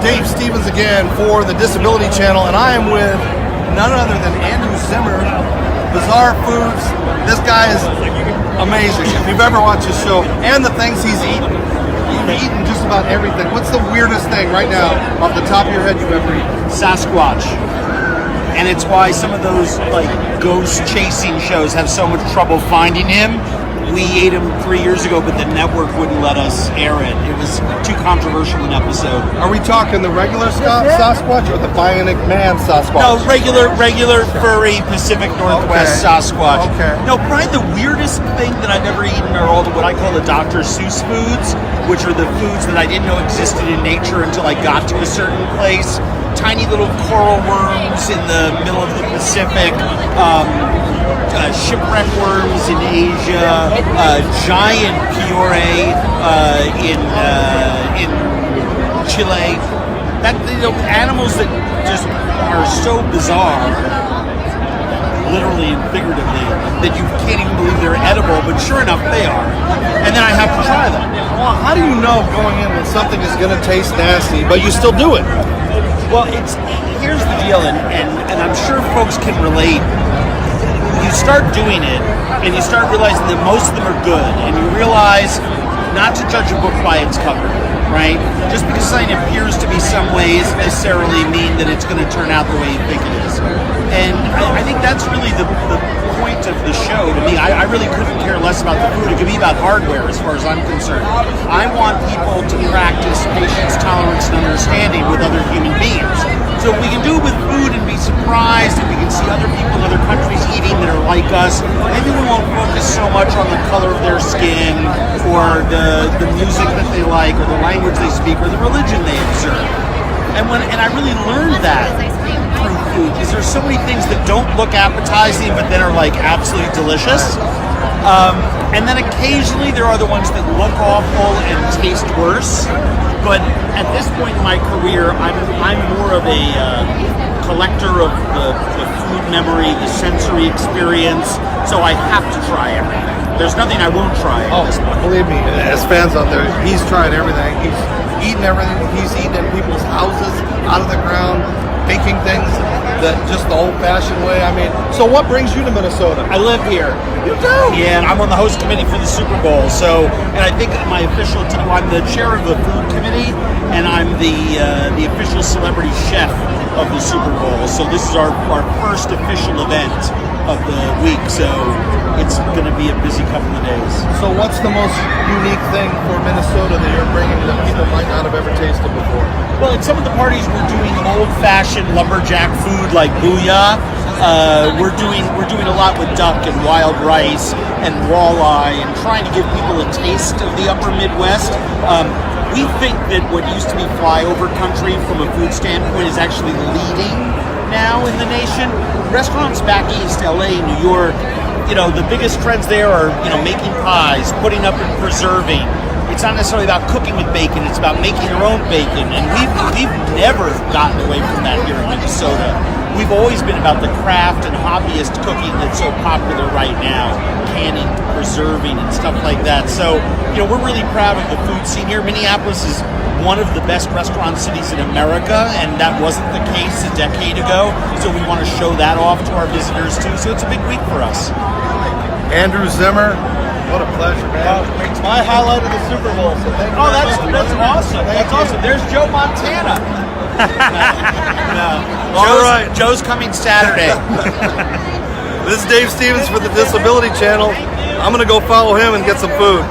Dave Stevens again for the Disability Channel, and I am with none other than Andrew Zimmerman, Bizarre Foods. This guy is amazing. If you've ever watched his show and the things he's eaten, you've eaten just about everything. What's the weirdest thing right now off the top of your head you've ever eaten? Sasquatch. And it's why some of those like ghost chasing shows have so much trouble finding him. We ate him 3 years ago, but the network wouldn't let us air it. It was too controversial an episode. Are we talking the regular Sasquatch or the Bionic Man Sasquatch? No, regular furry Pacific Northwest Sasquatch. Okay. No, probably the weirdest thing that I've ever eaten are all the what I call the Dr. Seuss foods, which are the foods that I didn't know existed in nature until I got to a certain place. Tiny little coral worms in the middle of the Pacific, shipwreck worms in Asia, giant puree in Chile. That animals that just are so bizarre, literally and figuratively, that you can't even believe they're edible. But sure enough, they are. And then I have to try them. Well, how do you know going in that something is going to taste nasty, but you still do it? Well, here's the deal, and I'm sure folks can relate. You start doing it, and you start realizing that most of them are good, and you realize not to judge a book by its cover, right? Just because something appears to be some ways necessarily mean that it's going to turn out the way you think it is. And I think that's really the point of the show to me. I really couldn't care less about the food. It could be about hardware as far as I'm concerned. I want people to practice patience, tolerance, and understanding with other human beings. So if we can do it with food and be surprised, and we can see other people in other countries eating that are like us, maybe we won't focus so much on the color of their skin or the music that they like or the language they speak or the religion they observe. And I really learned that through food, because there's so many things that don't look appetizing but then are like absolutely delicious. And then occasionally there are the ones that look awful and taste worse. But at this point in my career, I'm more of a collector of the food memory, the sensory experience. So I have to try everything. There's nothing I won't try. Oh, believe me, as fans out there, he's tried everything. He's eaten everything. He's eaten in people's houses, out of the ground, baking things that just the old-fashioned way. I mean, so what brings you to Minnesota? I live here. You do? Yeah, and I'm on the host committee for the Super Bowl. So, and I think my official title, I'm the chair of the food committee, and I'm the official celebrity chef of the Super Bowl. So this is our first official event of the week. So it's going to be a busy couple of days. So what's the most unique thing for Minnesota that you're bringing that people might not have ever tasted before? Well, at some of the parties we're doing old-fashioned lumberjack food like booyah. We're doing a lot with duck and wild rice and walleye and trying to give people a taste of the upper Midwest. We think that what used to be flyover country from a food standpoint is actually leading now in the nation. Restaurants back east, LA, New York, the biggest trends there are, making pies, putting up and preserving. It's not necessarily about cooking with bacon, it's about making your own bacon. And we've never gotten away from that here in Minnesota. We've always been about the craft and hobbyist cooking that's so popular right now, canning, preserving, and stuff like that. So, we're really proud of the food scene here. Minneapolis is one of the best restaurant cities in America, and that wasn't the case a decade ago. So we want to show that off to our visitors too. So it's a big week for us. Andrew Zimmer, what a pleasure, man. It's my highlight of the Super Bowl. So thank you. That's awesome. That's awesome. There's Joe Montana. All right. Joe's coming Saturday. This is Dave Stevens for the Disability Channel. I'm going to go follow him and get some food.